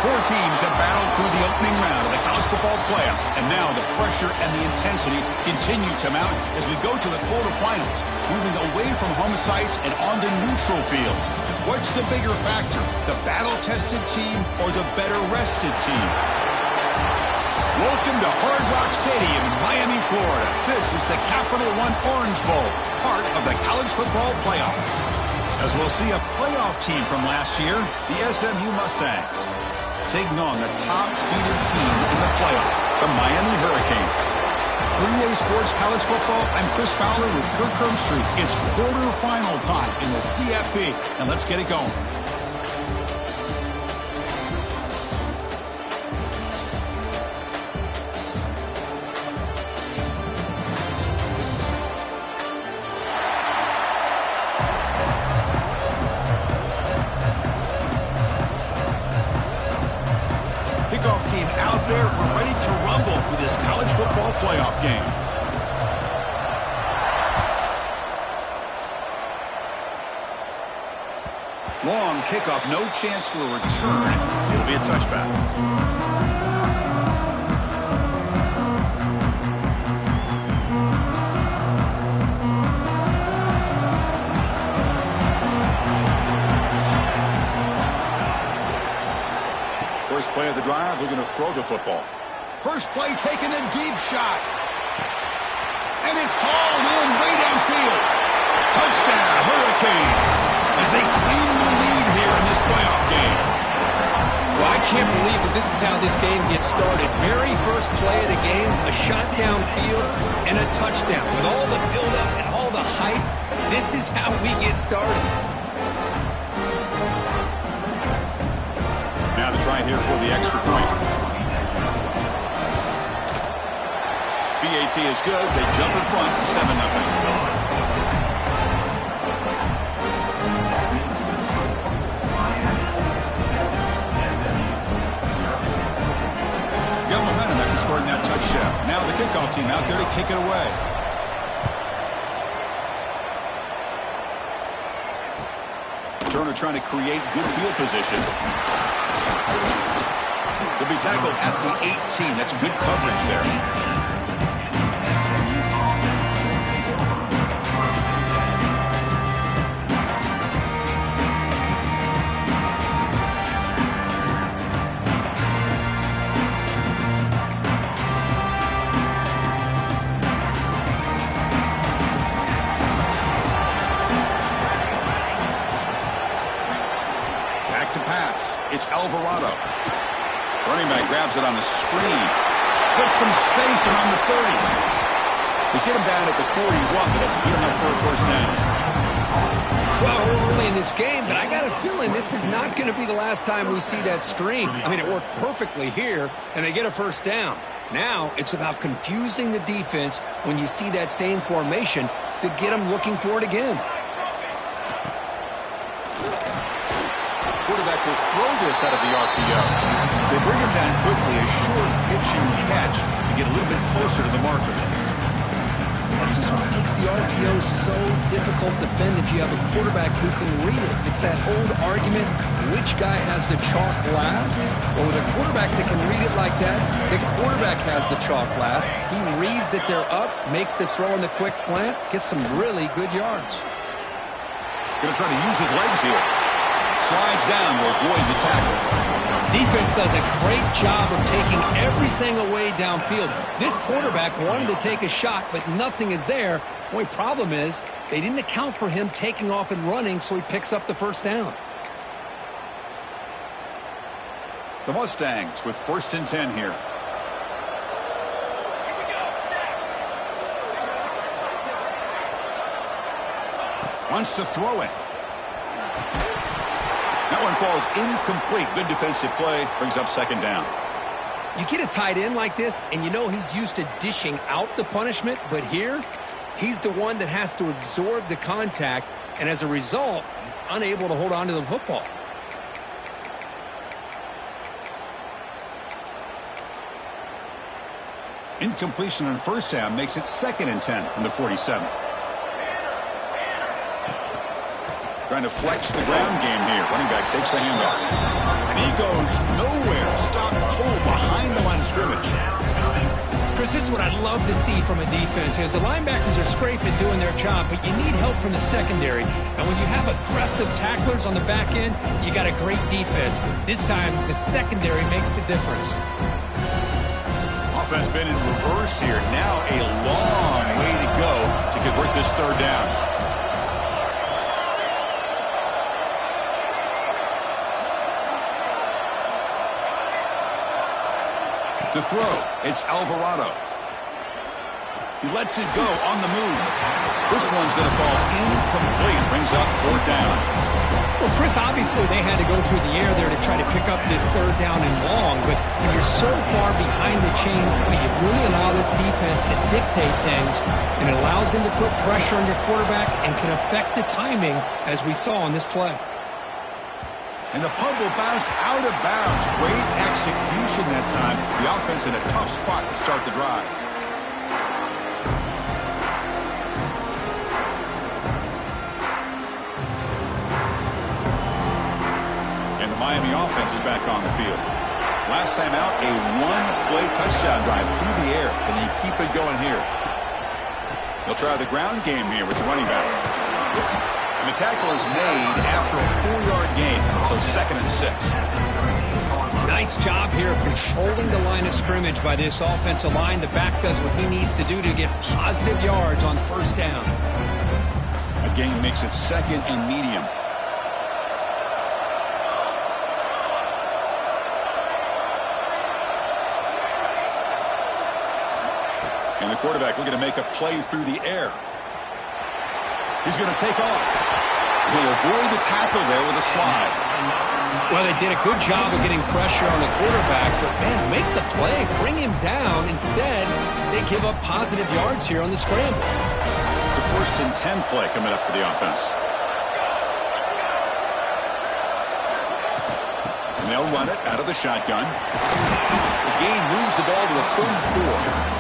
Four teams have battled through the opening round of the college football playoff, and now the pressure and the intensity continue to mount as we go to the quarterfinals, moving away from home sites and onto neutral fields. What's the bigger factor, the battle-tested team or the better-rested team? Welcome to Hard Rock Stadium in Miami, Florida. This is the Capital One Orange Bowl, part of the college football playoff. As we'll see a playoff team from last year, the SMU Mustangs, taking on the top-seeded team in the playoff, the Miami Hurricanes. For EA Sports College Football, I'm Chris Fowler with Kirk Herbstreit. It's quarterfinal time in the CFP, and let's get it going. Kickoff team out there. We're ready to rumble for this college football playoff game. Long kickoff, no chance for a return. It'll be a touchback. First play of the drive, they're going to throw the football. First play taking a deep shot. And it's hauled in way downfield. Touchdown, Hurricanes, as they claim the lead here in this playoff game. Well, I can't believe that this is how this game gets started. Very first play of the game, a shot downfield and a touchdown. With all the buildup and all the hype, this is how we get started. Now the try here for the extra point. BAT is good. They jump in front, 7-0. Got momentum after scoring that touchdown. Now the kickoff team out there to kick it away. Turner trying to create good field position. He'll be tackled at the 18. That's good coverage there. Back to pass. It's Alvarado. Running back grabs it on the screen. Gets some space around the 30. They get him down at the 41, but that's good enough for a first down. Well, we're early in this game, but I got a feeling this is not going to be the last time we see that screen. I mean, it worked perfectly here, and they get a first down. Now it's about confusing the defense when you see that same formation to get them looking for it again. Quarterback will throw this out of the RPO. They bring him down quickly, a short pitch and catch to get a little bit closer to the marker. This is what makes the RPO so difficult to defend if you have a quarterback who can read it. It's that old argument, which guy has the chalk last? Well, with a quarterback that can read it like that, the quarterback has the chalk last. He reads that they're up, makes the throw in the quick slant, gets some really good yards. Going to try to use his legs here. Slides down to avoid the tackle. Defense does a great job of taking everything away downfield. This quarterback wanted to take a shot, but nothing is there. The only problem is they didn't account for him taking off and running, so he picks up the first down. The Mustangs with 1st and 10 here. Wants to throw it. That one falls incomplete. Good defensive play. Brings up 2nd down. You get a tight end like this, and you know he's used to dishing out the punishment, but here, he's the one that has to absorb the contact, and as a result, he's unable to hold on to the football. Incompletion on 1st down makes it 2nd and 10 from the 47. Trying to flex the ground game here. Running back takes the handoff. And he goes nowhere. Stopped cold behind the line of scrimmage. Chris, this is what I'd love to see from a defense is the linebackers are scraping doing their job, but you need help from the secondary. And when you have aggressive tacklers on the back end, you got a great defense. This time, the secondary makes the difference. Offense been in reverse here. Now a long way to go to convert this third down. To throw, it's Alvarado. He lets it go on the move. This one's going to fall incomplete. Brings up fourth down. Well, Chris, obviously they had to go through the air there to try to pick up this third down and long, but when you're so far behind the chains, you really allow this defense to dictate things, and it allows them to put pressure on your quarterback and can affect the timing, as we saw on this play. And the punt will bounce out of bounds. Great execution that time. The offense in a tough spot to start the drive. And the Miami offense is back on the field. Last time out, a one-play touchdown drive through the air. Can he keep it going here? They'll try the ground game here with the running back. And the tackle is made after a 4-yard gain, so 2nd and 6. Nice job here of controlling the line of scrimmage by this offensive line. The back does what he needs to do to get positive yards on first down. A gain makes it 2nd and medium. And the quarterback looking to make a play through the air. He's going to take off. He'll avoid the tackle there with a slide. Well, they did a good job of getting pressure on the quarterback, but, man, make the play, bring him down. Instead, they give up positive yards here on the scramble. It's a 1st and 10 play coming up for the offense. And they'll run it out of the shotgun. The gain moves the ball to the 34.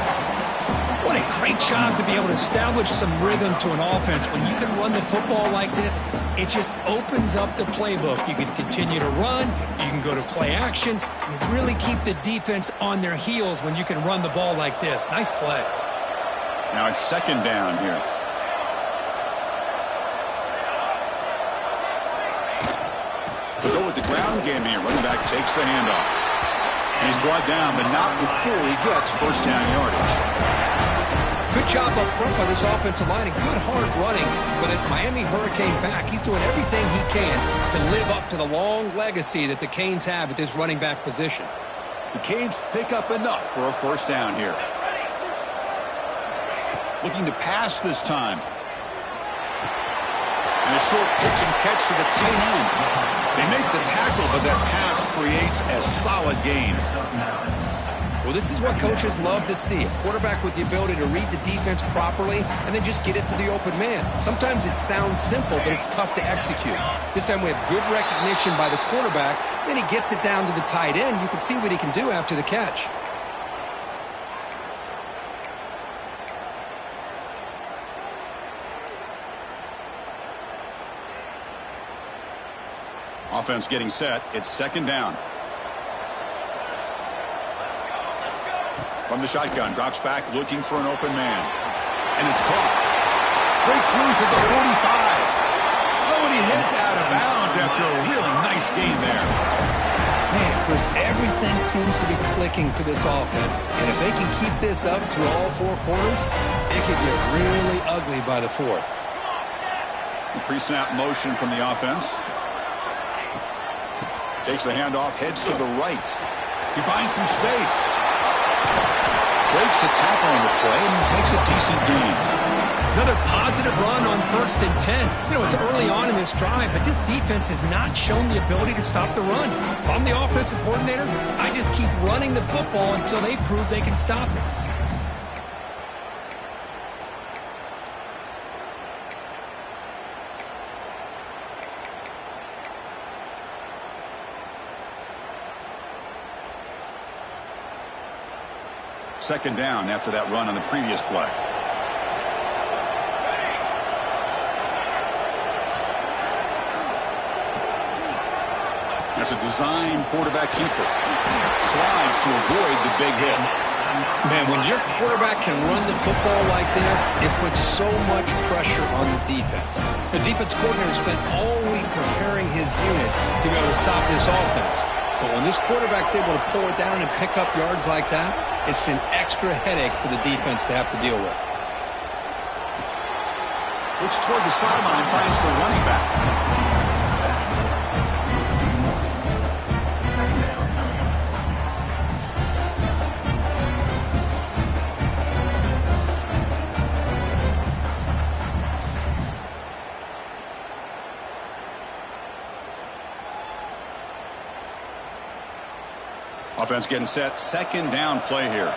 What a great job to be able to establish some rhythm to an offense. When you can run the football like this, it just opens up the playbook. You can continue to run. You can go to play action. You really keep the defense on their heels when you can run the ball like this. Nice play. Now it's 2nd down here. To go with the ground game here, running back takes the handoff. And he's brought down, but not before he gets first down yardage. Good job up front by this offensive line and good hard running. But as Miami Hurricane back, he's doing everything he can to live up to the long legacy that the Canes have at this running back position. The Canes pick up enough for a first down here. Looking to pass this time. And a short pitch and catch to the tight end. They make the tackle, but that pass creates a solid gain. Well, this is what coaches love to see. A quarterback with the ability to read the defense properly and then just get it to the open man. Sometimes it sounds simple, but it's tough to execute. This time we have good recognition by the quarterback. Then he gets it down to the tight end. You can see what he can do after the catch. Offense getting set. It's 2nd down. From the shotgun, drops back, looking for an open man. And it's caught. Breaks loose at the 45. Oh, and he hits out of bounds after a really nice game there. Man, Chris, everything seems to be clicking for this offense. And if they can keep this up through all 4 quarters, it could get really ugly by the 4th. Pre-snap motion from the offense. Takes the handoff, heads to the right. He finds some space. Breaks a tackle on the play and makes a decent gain. Another positive run on 1st and 10. You know, it's early on in this drive, but this defense has not shown the ability to stop the run. If I'm the offensive coordinator, I just keep running the football until they prove they can stop it. Second down after that run on the previous play. That's a design quarterback keeper. Slides to avoid the big hit. Man, when your quarterback can run the football like this, it puts so much pressure on the defense. The defense coordinator spent all week preparing his unit to be able to stop this offense. But when this quarterback's able to pull it down and pick up yards like that, it's an extra headache for the defense to have to deal with. Looks toward the sideline, finds the running back. Offense getting set. Second down play here.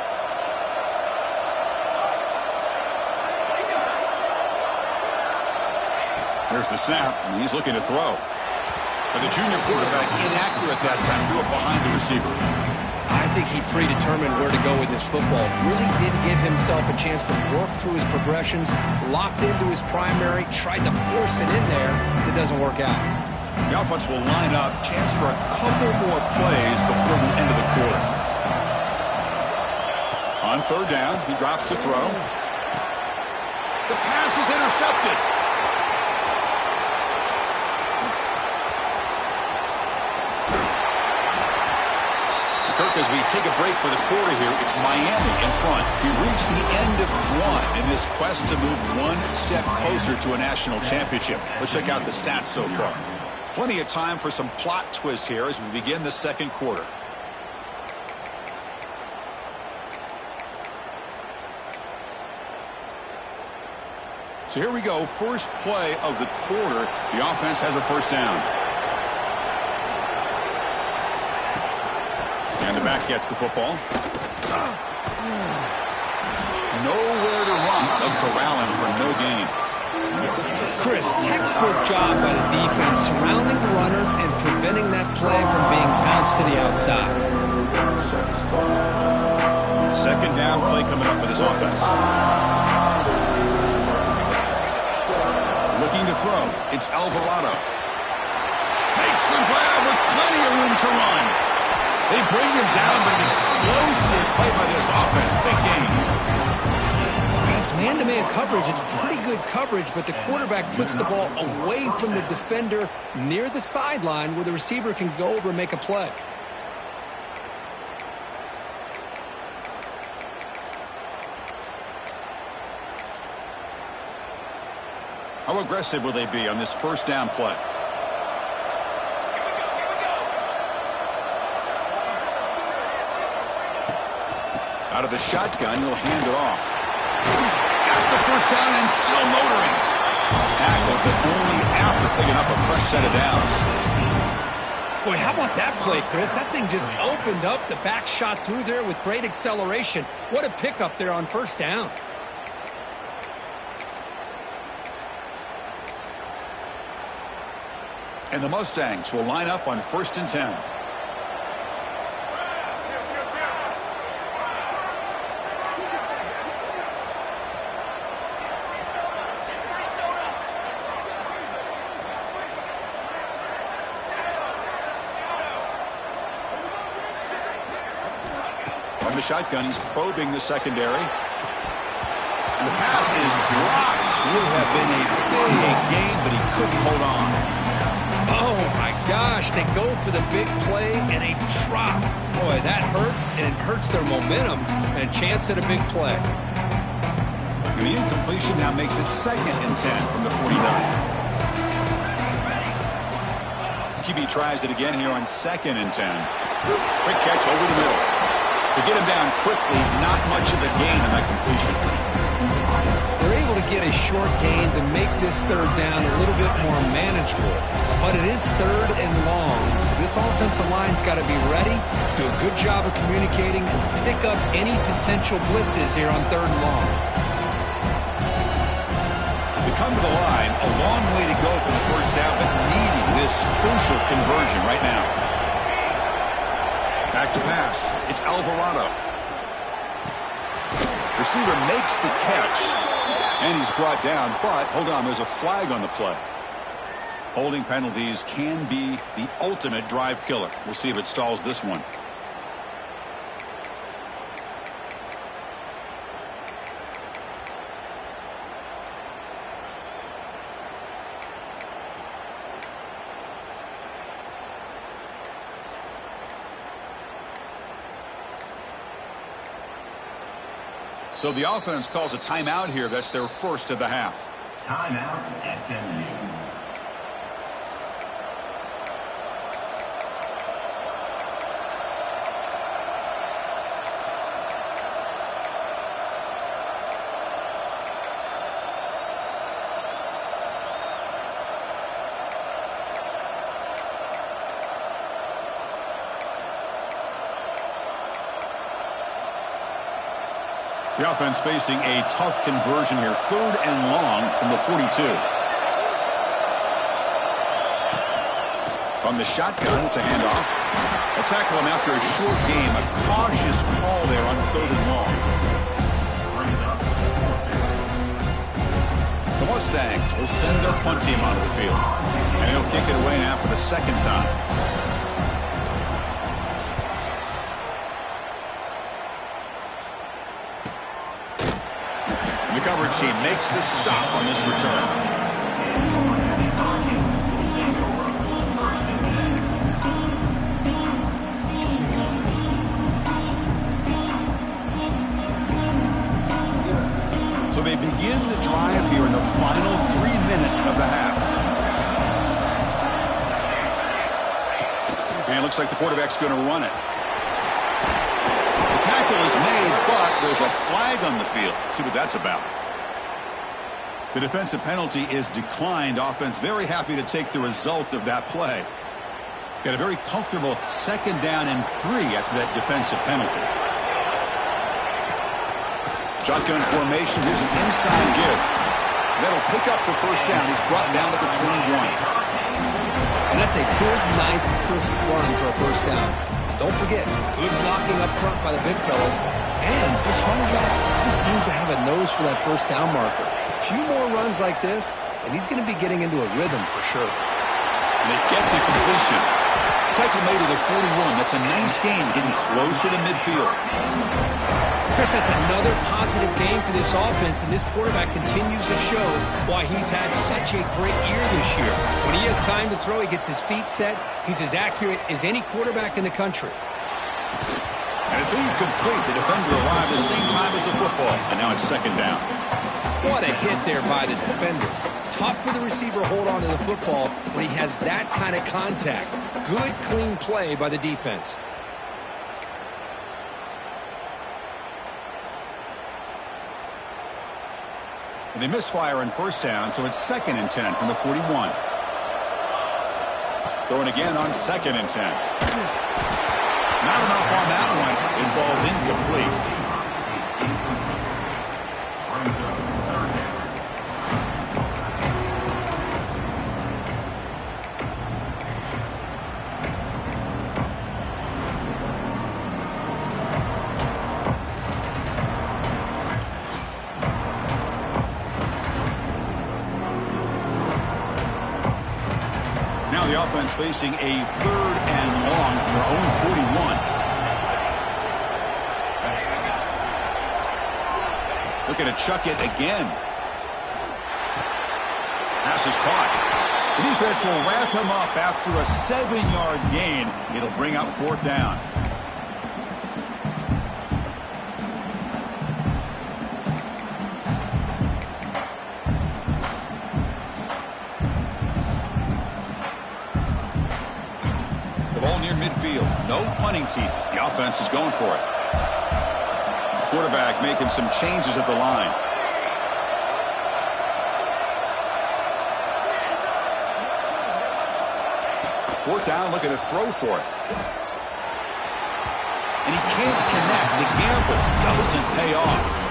Here's the snap, and he's looking to throw. But the junior quarterback inaccurate that time. Threw it behind the receiver. I think he predetermined where to go with his football. Really didn't give himself a chance to work through his progressions. Locked into his primary. Tried to force it in there. It doesn't work out. The offense will line up. Chance for a couple more plays before the end of the quarter. On third down, he drops to throw. The pass is intercepted. Kirk, as we take a break for the quarter here, it's Miami in front. We reach the end of one in this quest to move one step closer to a national championship. Let's check out the stats so far. Plenty of time for some plot twists here as we begin the second quarter. So here we go. First play of the quarter. The offense has a first down. And the back gets the football. Nowhere to run. They'll corral him for no gain. Chris, textbook job by the defense surrounding the runner and preventing that play from being bounced to the outside. Second down play coming up for this offense. Looking to throw. It's Alvarado. Makes the grab with plenty of room to run. They bring him down, but an explosive play by this offense. Big game. It's man-to-man coverage. It's pretty good coverage, but the quarterback puts the ball away from the defender near the sideline where the receiver can go over and make a play. How aggressive will they be on this first down play? Out of the shotgun, he'll hand it off. Got the first down and still motoring. Tackled, but only after picking up a fresh set of downs. Boy, how about that play, Chris? That thing just opened up. The back shot through there with great acceleration. What a pickup there on first down. And the Mustangs will line up on 1st and 10. From the shotgun, he's probing the secondary. And the pass is dropped. Would have been a big game, but he couldn't hold on. Oh, my gosh. They go for the big play and a drop. Boy, that hurts, and it hurts their momentum and a chance at a big play. And the incompletion now makes it 2nd and 10 from the 49. QB tries it again here on 2nd and 10. Quick catch over the middle. To get him down quickly, not much of a gain on that completion. They're able to get a short gain to make this third down a little bit more manageable. But it is 3rd and long, so this offensive line's got to be ready, do a good job of communicating, and pick up any potential blitzes here on 3rd and long. They come to the line, a long way to go for the first down, but needing this crucial conversion right now. Back to pass. It's Alvarado. Receiver makes the catch, and he's brought down, but hold on, there's a flag on the play. Holding penalties can be the ultimate drive killer. We'll see if it stalls this one. So the offense calls a timeout here. That's their first of the half. Timeout, SMU. The offense facing a tough conversion here. 3rd and long from the 42. From the shotgun, it's a handoff. They'll tackle him after a short game. A cautious call there on 3rd and long. The Mustangs will send their punt team onto the field. And he'll kick it away now for the second time. The coverage team makes the stop on this return. So they begin the drive here in the final 3 minutes of the half. And it looks like the quarterback's going to run it. The tackle is made, but there's a flag on the field. Let's see what that's about. The defensive penalty is declined. Offense very happy to take the result of that play. Got a very comfortable 2nd down and 3 after that defensive penalty. Shotgun formation. Here's an inside give. That'll pick up the first down. He's brought down at the 21. And that's a good, nice, crisp run for a first down. Don't forget, good blocking up front by the big fellas. And this running back just seems to have a nose for that first down marker. A few more runs like this, and he's going to be getting into a rhythm for sure. And they get the completion. Tackle made to the 41. That's a nice game, getting closer to midfield. Chris, that's another positive game for this offense, and this quarterback continues to show why he's had such a great year this year. When he has time to throw, he gets his feet set. He's as accurate as any quarterback in the country. And it's incomplete. The defender arrived the same time as the football, and now it's 2nd down. What a hit there by the defender. Tough for the receiver to hold on to the football when he has that kind of contact. Good, clean play by the defense. And they misfire in first down, so it's 2nd and 10 from the 41. Throwing again on 2nd and 10. Not enough on that one. It falls incomplete. The offense facing a 3rd and long from their own 41. Looking to chuck it again. Pass is caught. The defense will wrap him up after a 7-yard gain. It'll bring up 4th down. No punting team. The offense is going for it. The quarterback making some changes at the line. Fourth down, looking to throw for it. And he can't connect. The gamble doesn't pay off.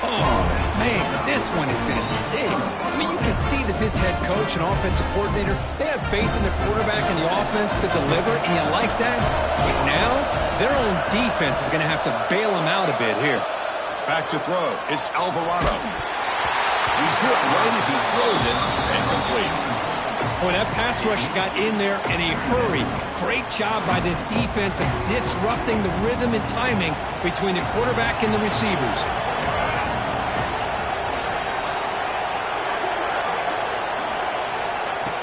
Oh, man, this one is going to sting. I mean, you can see that this head coach and offensive coordinator, they have faith in the quarterback and the offense to deliver, and you like that. But now, their own defense is going to have to bail them out a bit here. Back to throw. It's Alvarado. He's hit right as he throws it, and complete. Boy, that pass rush got in there in a hurry. Great job by this defense of disrupting the rhythm and timing between the quarterback and the receivers.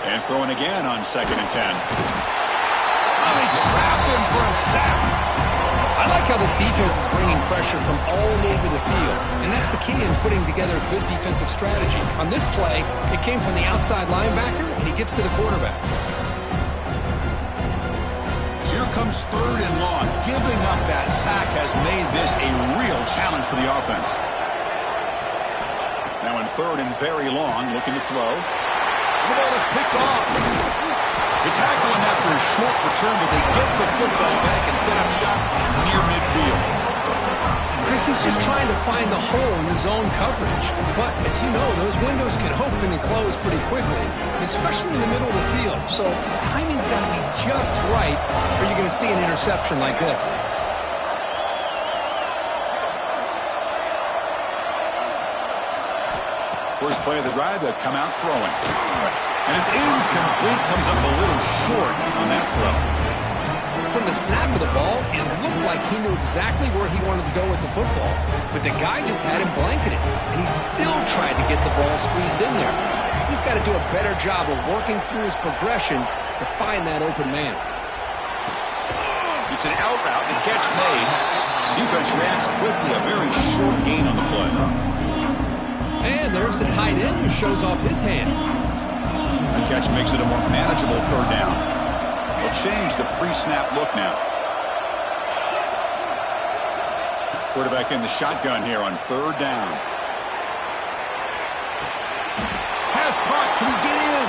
And throwing again on 2nd and 10. Oh, they trap him for a sack. I like how this defense is bringing pressure from all over the field, and that's the key in putting together a good defensive strategy. On this play, it came from the outside linebacker, and he gets to the quarterback. So here comes 3rd and long. Giving up that sack has made this a real challenge for the offense. Now in 3rd and very long, looking to throw. The ball is picked off. They tackle him after a short return, but they get the football back and set up shop near midfield. Chris, he's just trying to find the hole in his zone coverage. But, as you know, those windows can open and close pretty quickly, especially in the middle of the field. So timing's got to be just right, or you're going to see an interception like this. First play of the drive, they'll come out throwing. And it's incomplete, comes up a little short on that throw. From the snap of the ball, it looked like he knew exactly where he wanted to go with the football. But the guy just had him blanketed, and he still tried to get the ball squeezed in there. He's got to do a better job of working through his progressions to find that open man. It's an out route, the catch made. Defense reacts quickly, a very short gain on the play. And there's the tight end who shows off his hands. The catch makes it a more manageable 3rd down. They'll change the pre-snap look now. Quarterback in the shotgun here on 3rd down. Pass caught. Can he get in?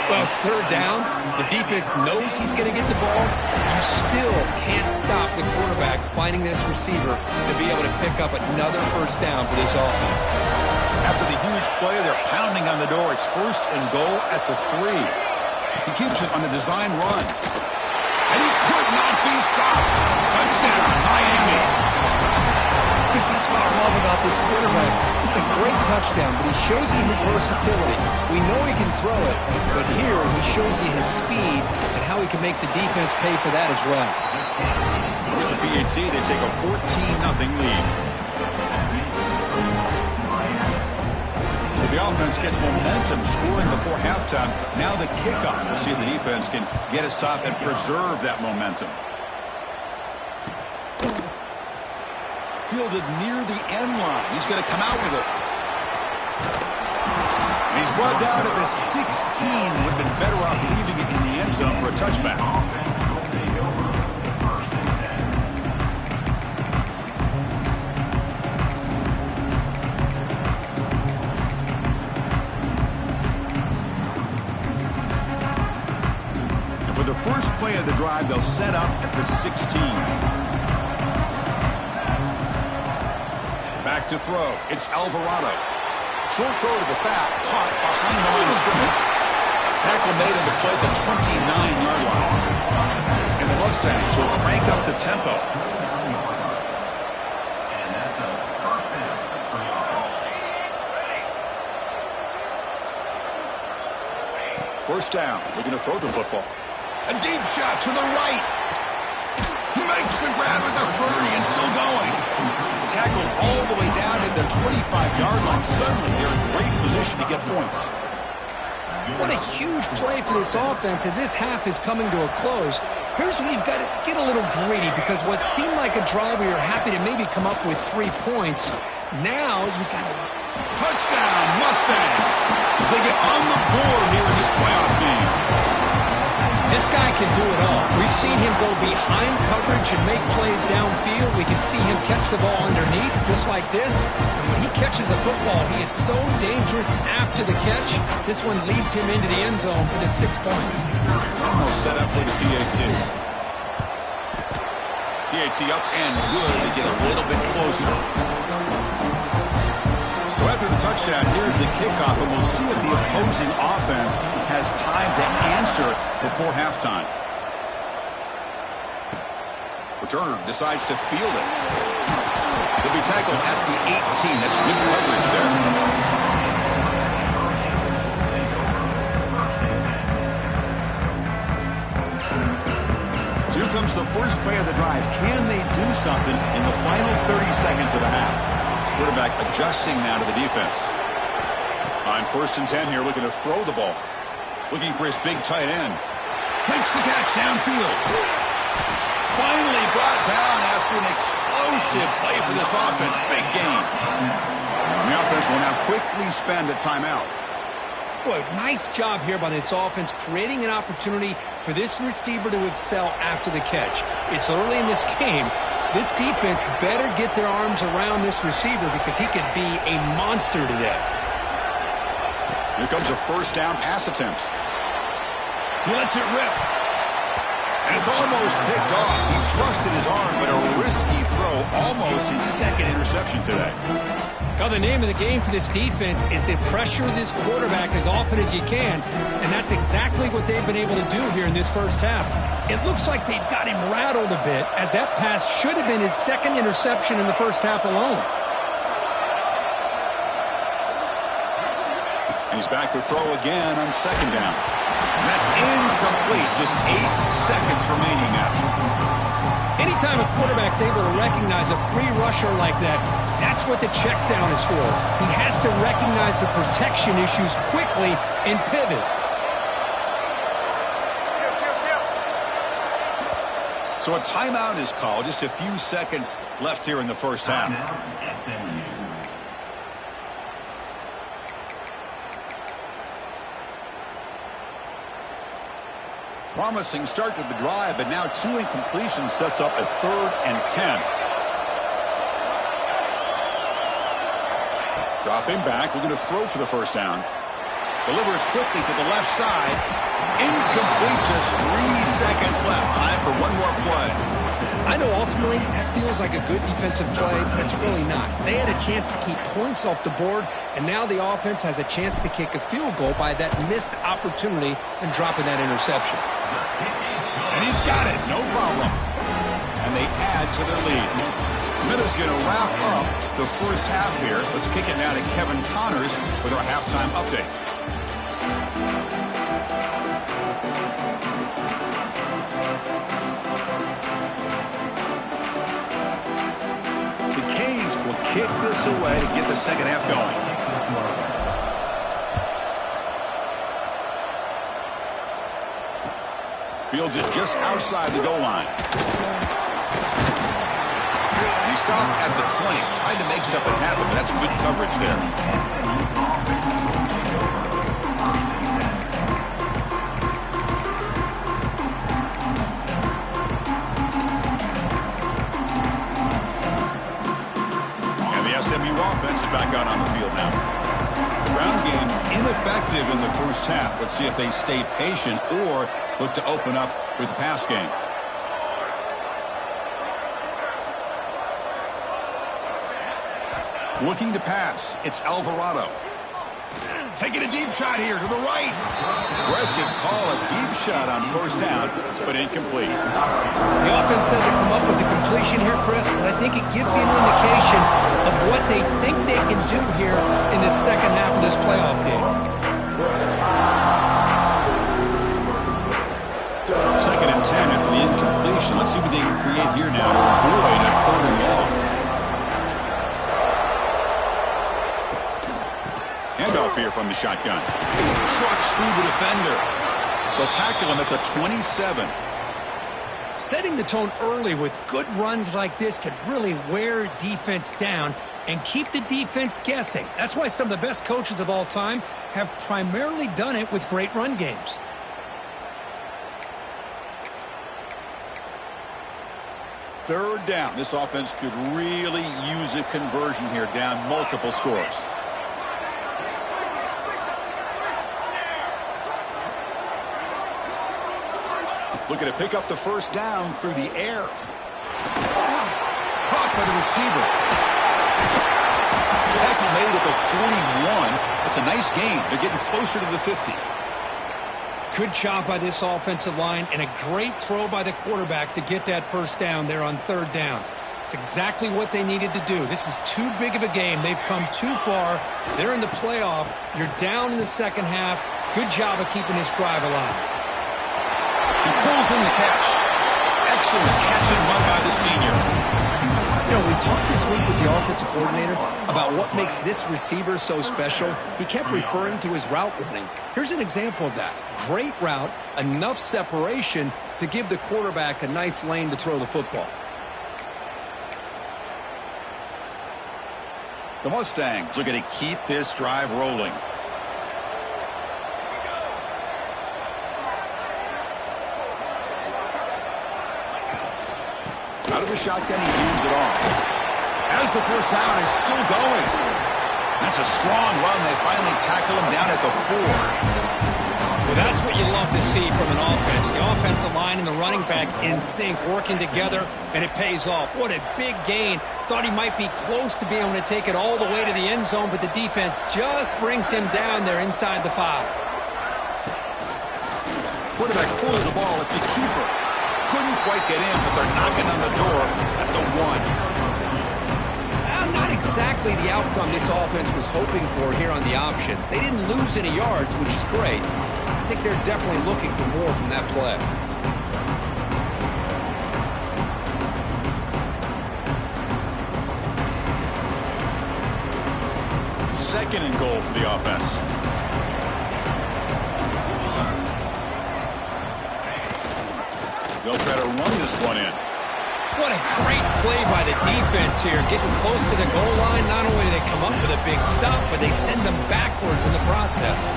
Well, it's 3rd down. The defense knows he's going to get the ball. You still can't stop the quarterback finding this receiver to be able to pick up another 1st down for this offense. After the huge play, they're pounding on the door. It's 1st and goal at the 3. He keeps it on a design run. And he could not be stopped. Touchdown, Miami. Chris, that's what I love about this quarterback. It's a great touchdown, but he shows you his versatility. We know he can throw it, but here he shows you his speed and how he can make the defense pay for that as well. With the PAT, they take a 14-0 lead. So the offense gets momentum scoring before halftime. Now the kickoff. We'll see if the defense can get a stop and preserve that momentum. Fielded near the end line. He's going to come out with it. And he's brought down at the 16. Would have been better off leaving it in the end zone for a touchback. And for the first play of the drive, they'll set up at the 16. Back to throw. It's Alvarado. Short throw to the back. Caught behind the line of scrimmage. Tackle made on the play at the 29-yard line. And the Mustangs will crank up the tempo. And that's a 1st down for the offense. 1st down. Looking to throw the football. A deep shot to the right. He makes the grab at the 30 and still going. Tackled all the way down at the 25-yard line. Suddenly, they're in great position to get points. What a huge play for this offense as this half is coming to a close. Here's when you've got to get a little greedy, because what seemed like a drive where you're happy to maybe come up with 3 points, now you got to... Touchdown, Mustangs, as they get on the board here in this playoff game. This guy can do it all. We've seen him go behind coverage and make plays downfield. We can see him catch the ball underneath, just like this. And when he catches a football, he is so dangerous after the catch. This one leads him into the end zone for the 6 points. Almost set up for the PAT. PAT up and good to get a little bit closer. So after the touchdown, here's the kickoff, and we'll see if the opposing offense has time to answer before halftime. Returner decides to field it. He'll be tackled at the 18. That's good coverage there. Here comes the first play of the drive. Can they do something in the final 30 seconds of the half? Quarterback adjusting now to the defense. On 1st and 10 here, looking to throw the ball. Looking for his big tight end. Makes the catch downfield. Finally brought down after an explosive play for this offense. Big gain. And the offense will now quickly spend a timeout. Boy, nice job here by this offense, creating an opportunity for this receiver to excel after the catch. It's early in this game, so this defense better get their arms around this receiver because he could be a monster today. Here comes a first down pass attempt. He lets it rip. And it's almost picked off. He trusted his arm, but a risky throw, almost his second interception today. Now, the name of the game for this defense is to pressure this quarterback as often as you can, and that's exactly what they've been able to do here in this first half. It looks like they've got him rattled a bit, as that pass should have been his second interception in the first half alone. He's back to throw again on 2nd down. And that's incomplete. Just 8 seconds remaining now. Anytime a quarterback's able to recognize a free rusher like that, that's what the check down is for. He has to recognize the protection issues quickly and pivot. So a timeout is called. Just a few seconds left here in the first half. Promising start to the drive, but now 2 incompletions sets up a 3rd and 10. Dropping back, we're going to throw for the first down. Delivers quickly to the left side. Incomplete, just 3 seconds left. Time for one more play. I know ultimately that feels like a good defensive play, but it's really not. They had a chance to keep points off the board, and now the offense has a chance to kick a field goal by that missed opportunity and dropping that interception. And he's got it, no problem. And they add to their lead. Smith is going to wrap up the first half here. Let's kick it now to Kevin Connors with our halftime update. The Canes will kick this away to get the second half going. Fields it just outside the goal line. He stopped at the 20, trying to make something happen, but that's good coverage there. And the SMU offense is back out on the field now. The ground game ineffective in the first half. Let's see if they stay patient or look to open up with the pass game. Looking to pass. It's Alvarado. Taking a deep shot here to the right. Aggressive call, a deep shot on first down, but incomplete. The offense doesn't come up with the completion here, Chris, but I think it gives you an indication of what they think they can do here in the second half of this playoff game. 2nd and 10 after the incompletion. Let's see what they can create here now to avoid a 3rd and long. Handoff here from the shotgun. Trucks through the defender. They'll tackle him at the 27. Setting the tone early with good runs like this can really wear defense down and keep the defense guessing. That's why some of the best coaches of all time have primarily done it with great run games. Third down. This offense could really use a conversion here, down multiple scores. Looking to pick up the first down through the air. Caught by the receiver. Tackle made at the 41. That's a nice gain. They're getting closer to the 50. Good job by this offensive line and a great throw by the quarterback to get that first down there on 3rd down. It's exactly what they needed to do. This is too big of a game. They've come too far. They're in the playoff. You're down in the second half. Good job of keeping this drive alive. He pulls in the catch. Excellent catch and run by the senior. You know, we talked this week with the offensive coordinator about what makes this receiver so special. He kept referring to his route running. Here's an example of that. Great route, enough separation to give the quarterback a nice lane to throw the football. The Mustangs looking to keep this drive rolling. Out of the shotgun, he hands it off. As the first down is still going. That's a strong run. They finally tackle him down at the 4. Well, that's what you love to see from an offense. The offensive line and the running back in sync, working together, and it pays off. What a big gain. Thought he might be close to being able to take it all the way to the end zone, but the defense just brings him down there inside the 5. Quarterback pulls the ball. It's a keeper. Couldn't quite get in, but they're knocking on the door at the 1. Not exactly the outcome this offense was hoping for here on the option. They didn't lose any yards, which is great. I think they're definitely looking for more from that play. Second and goal for the offense. They'll try to run this one in. What a great play by the defense here. Getting close to the goal line, not only do they come up with a big stop, but they send them backwards in the process.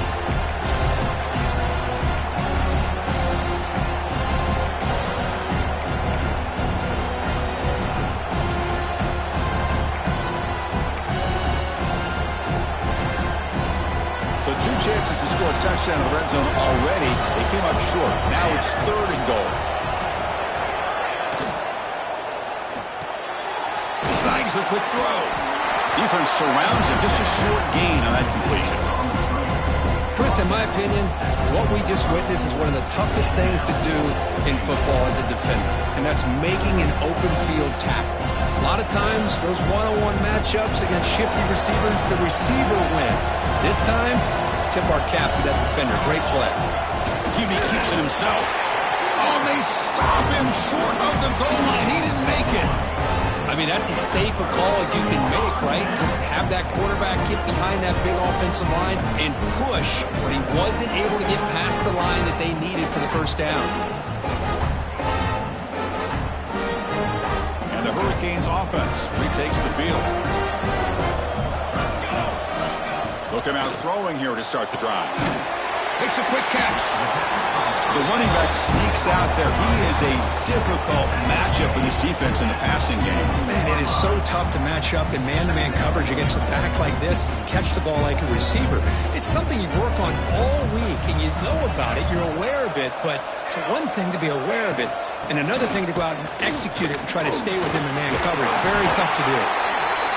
So 2 chances to score a touchdown in the red zone already. They came up short. Now it's third and goal. Snags the quick throw. Defense surrounds him. Just a short gain on that completion. Chris, in my opinion, what we just witnessed is one of the toughest things to do in football as a defender, and that's making an open field tackle. A lot of times, those one-on-one matchups against shifty receivers, the receiver wins. This time, let's tip our cap to that defender. Great play. QB keeps it himself. Oh, they stop him short of the goal line. He didn't make it. I mean, that's as safe a call as you can make, right? Just have that quarterback get behind that big offensive line and push when he wasn't able to get past the line that they needed for the first down. And the Hurricanes offense retakes the field. They'll come out throwing here to start the drive. Makes a quick catch. The running back sneaks out there. He is a difficult matchup for this defense in the passing game. Man, it is so tough to match up in man-to-man coverage against a back like this and catch the ball like a receiver. It's something you work on all week, and you know about it. You're aware of it, but it's one thing to be aware of it, and another thing to go out and execute it and try to stay within the man coverage. Very tough to do.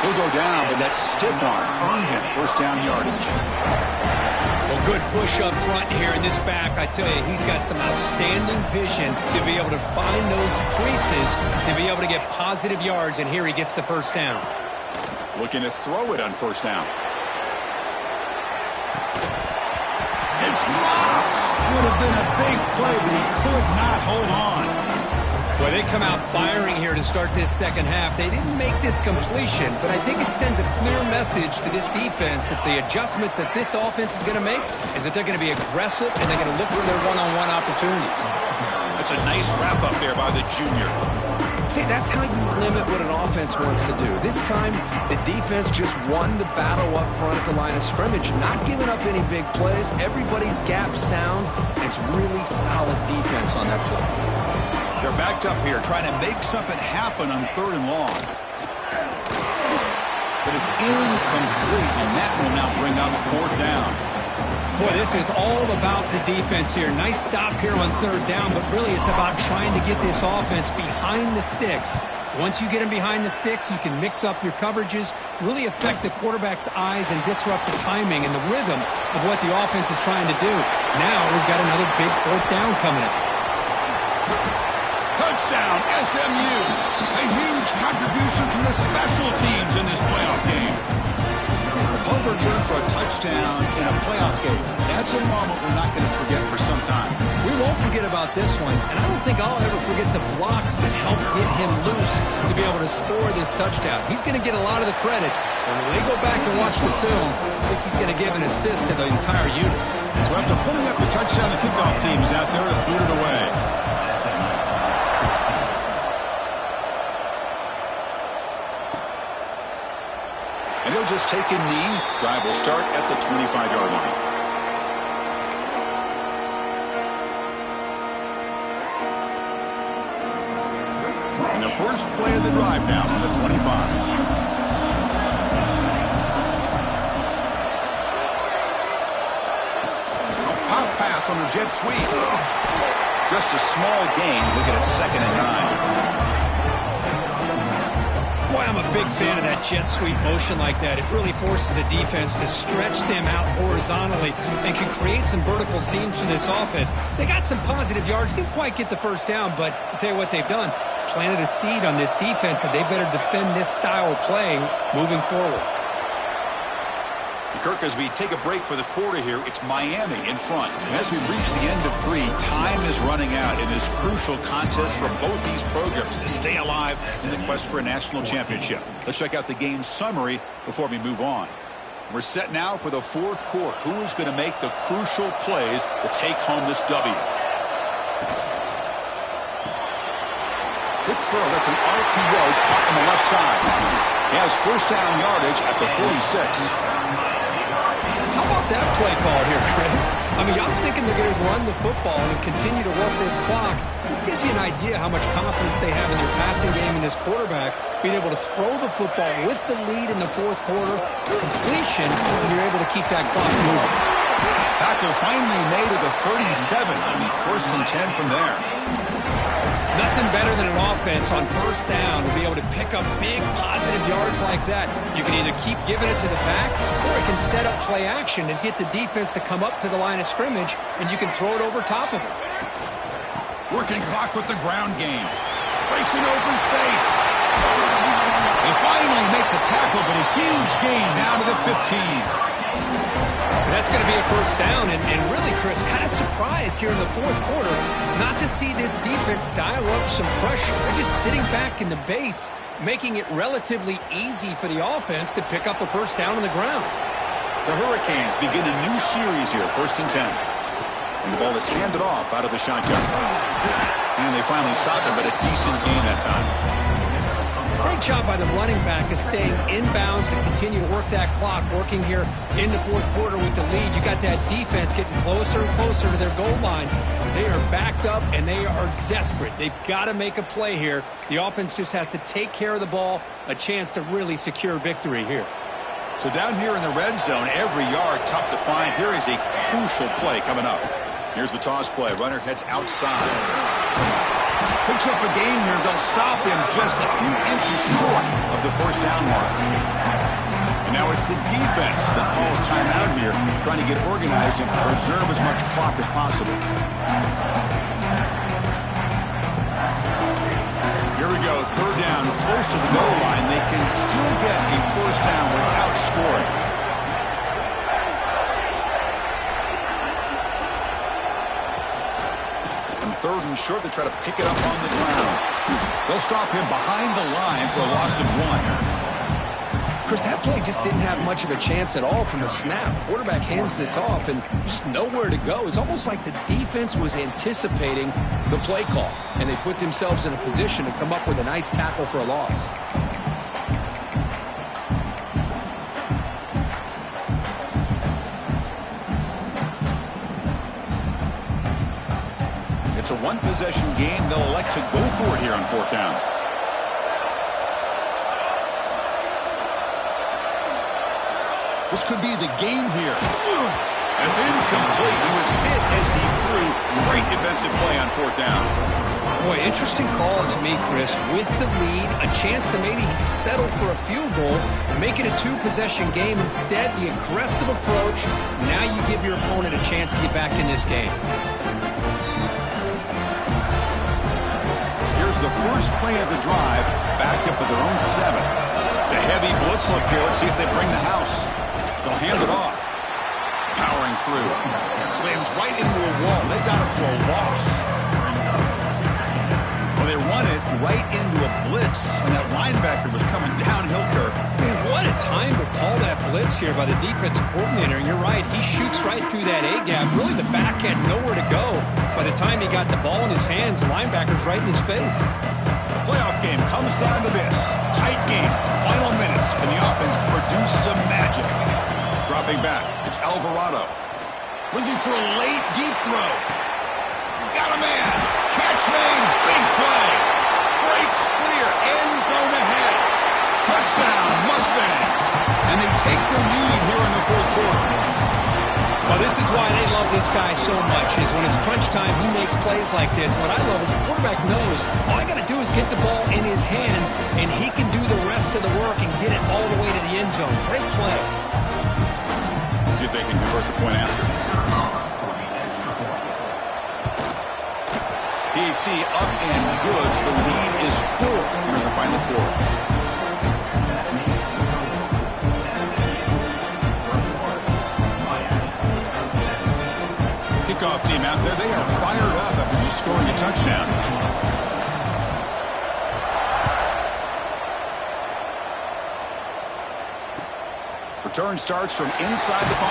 He'll go down, but that stiff arm earned him first down yardage. Well, good push up front here in this back. I tell you, he's got some outstanding vision to be able to find those creases, to be able to get positive yards, and here he gets the first down. Looking to throw it on first down. It's dropped. Would have been a big play, but he could not hold on. Well, they come out firing here to start this second half. They didn't make this completion, but I think it sends a clear message to this defense that the adjustments that this offense is going to make is that they're going to be aggressive and they're going to look for their one-on-one opportunities. That's a nice wrap-up there by the junior. See, that's how you limit what an offense wants to do. This time, the defense just won the battle up front at the line of scrimmage, not giving up any big plays. Everybody's gap sound, and it's really solid defense on that play. They're backed up here trying to make something happen on third and long. But it's incomplete, and that will now bring up fourth down. Boy, this is all about the defense here. Nice stop here on third down, but really it's about trying to get this offense behind the sticks. Once you get them behind the sticks, you can mix up your coverages, really affect the quarterback's eyes and disrupt the timing and the rhythm of what the offense is trying to do. Now we've got another big fourth down coming up. Touchdown, SMU. A huge contribution from the special teams in this playoff game. The punt return for a touchdown in a playoff game. That's a moment we're not going to forget for some time. We won't forget about this one, and I don't think I'll ever forget the blocks that helped get him loose to be able to score this touchdown. He's going to get a lot of the credit, but when they go back and watch the film, I think he's going to give an assist to the entire unit. So after putting up the touchdown, the kickoff team is out there to boot it away. And he'll just take a knee. Drive will start at the 25-yard line. And the first play of the drive now on the 25. A pop pass on the jet sweep. Just a small gain. Looking at 2nd and 9. Boy, I'm a big fan of that jet sweep motion like that. It really forces a defense to stretch them out horizontally and can create some vertical seams for this offense. They got some positive yards. Didn't quite get the first down, but I'll tell you what they've done. Planted a seed on this defense that they better defend this style of play moving forward. Kirk, as we take a break for the quarter here, it's Miami in front. And as we reach the end of 3, time is running out in this crucial contest for both these programs to stay alive in the quest for a national championship. Let's check out the game summary before we move on. We're set now for the 4th quarter. Who is going to make the crucial plays to take home this W? Quick throw. That's an RPO caught on the left side. He has first down yardage at the 46. How about that play call here, Chris? I mean, I'm thinking they're going to run the football and continue to work this clock. This gives you an idea how much confidence they have in their passing game and this quarterback being able to throw the football with the lead in the 4th quarter, completion, and you're able to keep that clock moving. Tackle finally made at the 37. First and 10 from there. Nothing better than an offense on first down to be able to pick up big positive yards like that. You can either keep giving it to the back, or it can set up play action and get the defense to come up to the line of scrimmage, and you can throw it over top of it. Working clock with the ground game. Breaks an open space. They finally make the tackle, but a huge gain down to the 15. That's going to be a first down, and really, Chris, kind of surprised here in the 4th quarter not to see this defense dial up some pressure. They're just sitting back in the base, making it relatively easy for the offense to pick up a first down on the ground. The Hurricanes begin a new series here, 1st and 10. And the ball is handed off out of the shotgun. And they finally stop it, but a decent gain that time. Great job by the running back of staying inbounds to continue to work that clock, working here in the 4th quarter with the lead. You got that defense getting closer and closer to their goal line. They are backed up, and they are desperate. They've got to make a play here. The offense just has to take care of the ball, a chance to really secure victory here. So down here in the red zone, every yard tough to find. Here is a crucial play coming up. Here's the toss play. Runner heads outside. Picks up a gain here. They'll stop him just a few inches short of the first down mark. And now it's the defense that calls timeout here, trying to get organized and preserve as much clock as possible. Here we go. 3rd down, close to the goal line. They can still get a first down without scoring. And 3rd and short, they try to pick it up on the ground. They'll stop him behind the line for a loss of 1. Chris, that play just didn't have much of a chance at all from the snap. Quarterback hands this off and just nowhere to go. It's almost like the defense was anticipating the play call, and they put themselves in a position to come up with a nice tackle for a loss. It's a one-possession game. They'll elect to go for it here on 4th down. This could be the game here. It's incomplete. He was hit as he threw. Great defensive play on 4th down. Boy, interesting call to me, Chris. With the lead, a chance to maybe settle for a field goal, make it a 2-possession game. Instead, the aggressive approach. Now you give your opponent a chance to get back in this game. Here's the first play of the drive, backed up at their own 7. It's a heavy blitz look here. Let's see if they bring the house. The They'll hand it off. Powering through. Slams right into a wall. They got it for a loss. Well, they run it right into a blitz, and that linebacker was coming downhill, Kirk. Man, what a time to call that blitz here by the defensive coordinator. And you're right, he shoots right through that A-gap. Really, the back had nowhere to go. By the time he got the ball in his hands, the linebacker's right in his face. The playoff game comes down to this. Tight game. Final minutes. Can the offense produce some magic? Dropping back. It's Alvarado. Looking for a late, deep throw. Got a man. Catch made. Big play. Breaks clear. End zone ahead. Touchdown, Mustangs. And they take the lead here in the fourth quarter. Well, this is why they love this guy so much, is when it's crunch time, he makes plays like this. What I love is the quarterback knows all I got to do is get the ball in his hands, and he can do the rest of the work and get it all the way to the end zone. Great play. See if they can convert the point after. PAT up and good. The lead is 4 here in the final quarter. Kickoff team out there. They are fired up after just scoring a touchdown. Return starts from inside the 5.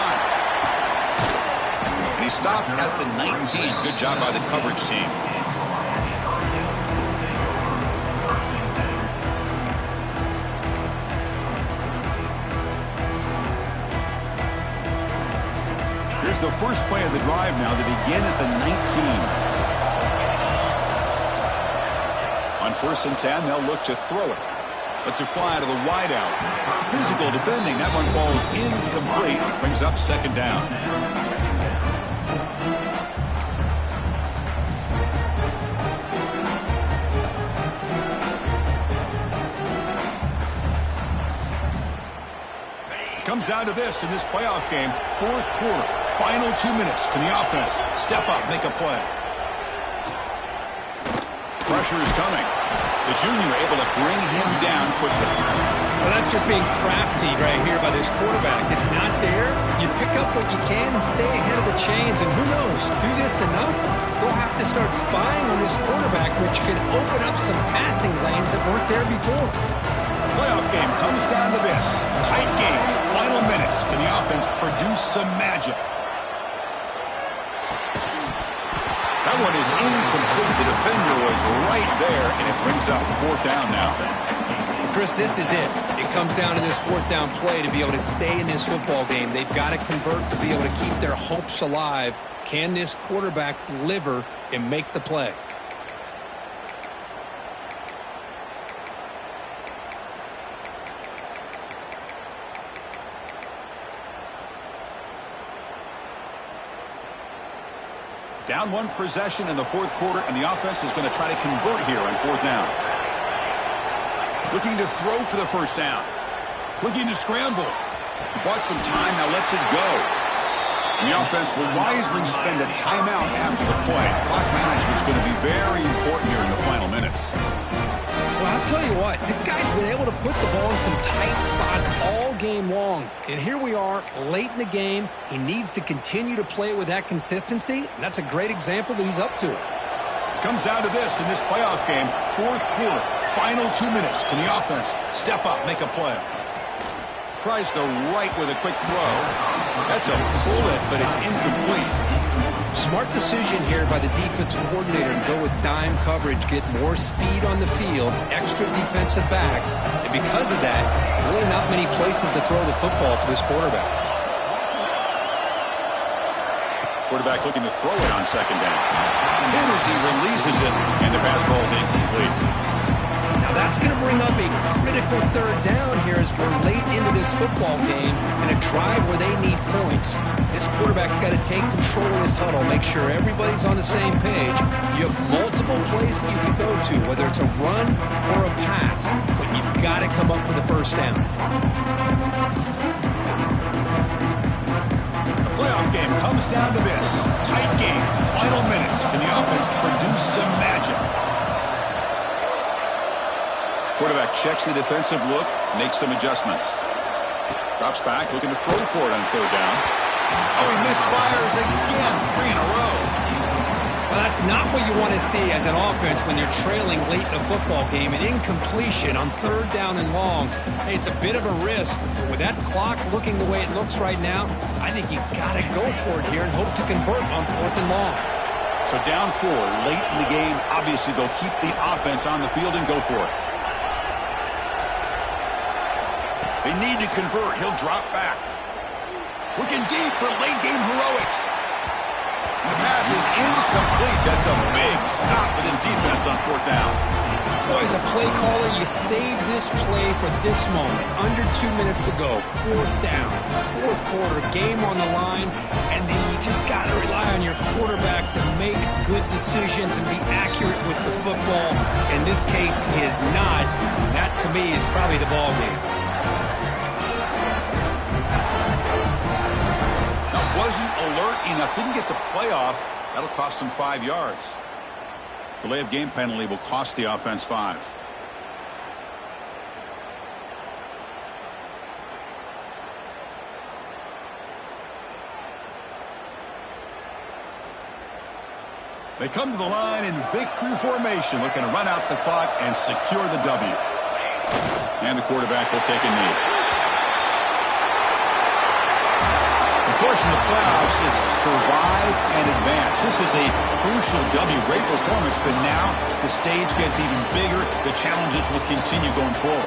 And he stopped at the 19. Good job by the coverage team. Here's the first play of the drive now. They begin at the 19. On 1st and 10, they'll look to throw it. Lets it fly to the wideout. Physical defending. That one falls incomplete. Brings up 2nd down. Comes down to this in this playoff game. 4th quarter. Final 2 minutes. Can the offense step up, make a play? Pressure is coming. The junior able to bring him down quickly. Well, that's just being crafty right here by this quarterback. It's not there. You pick up what you can and stay ahead of the chains. And who knows, do this enough, they'll have to start spying on this quarterback, which can open up some passing lanes that weren't there before. Playoff game comes down to this. Tight game. Final minutes. Can the offense produce some magic? That one is incomplete. The defender was right there, and it brings up 4th down now. Chris, this is it. It comes down to this 4th down play to be able to stay in this football game. They've got to convert to be able to keep their hopes alive. Can this quarterback deliver and make the play? Down 1 possession in the 4th quarter, and the offense is going to try to convert here on 4th down. Looking to throw for the 1st down. Looking to scramble. Bought some time, now lets it go. And the offense will wisely spend a timeout after the play. Clock management is going to be very important here in the final minutes. Well, I'll tell you what, this guy's been able to put the ball in some tight spots all game long. And here we are, late in the game. He needs to continue to play with that consistency, and that's a great example that he's up to it. Comes down to this in this playoff game, 4th quarter, final 2 minutes. Can the offense step up, make a play? Tries the right with a quick throw. That's a bullet, but it's incomplete. Smart decision here by the defensive coordinator to go with dime coverage, get more speed on the field, extra defensive backs, and because of that, really not many places to throw the football for this quarterback. Quarterback looking to throw it on 2nd down. Then as he releases it, and the pass ball is incomplete. Now that's going to bring up a critical 3rd down here as we're late into this football game in a drive where they need points. This quarterback's got to take control of this huddle, make sure everybody's on the same page. You have multiple plays that you can go to, whether it's a run or a pass, but you've got to come up with a 1st down. The playoff game comes down to this. Tight game, final minutes. Can the offense produce some magic? Quarterback checks the defensive look, makes some adjustments. Drops back, looking to throw for it on third down. Oh, he misfires again. 3 in a row. Well, that's not what you want to see as an offense when you're trailing late in the football game. An incompletion on third down and long. Hey, it's a bit of a risk, but with that clock looking the way it looks right now, I think you got to go for it here and hope to convert on 4th and long. So down 4, late in the game. Obviously, they'll keep the offense on the field and go for it. They need to convert. He'll drop back. Looking deep for late-game heroics. And the pass is incomplete. That's a big stop for this defense on 4th down. Boy, as a play caller, you saved this play for this moment. Under 2 minutes to go. 4th down. 4th quarter, game on the line. And then you just got to rely on your quarterback to make good decisions and be accurate with the football. In this case, he is not. And that, to me, is probably the ball game. Wasn't alert enough, didn't get the playoff. That'll cost him 5 yards. Delay of game penalty will cost the offense 5. They come to the line in victory formation, looking to run out the clock and secure the W. And the quarterback will take a knee. Of course, in the playoffs, it's survive and advance. This is a crucial W. Great performance, but now the stage gets even bigger. The challenges will continue going forward.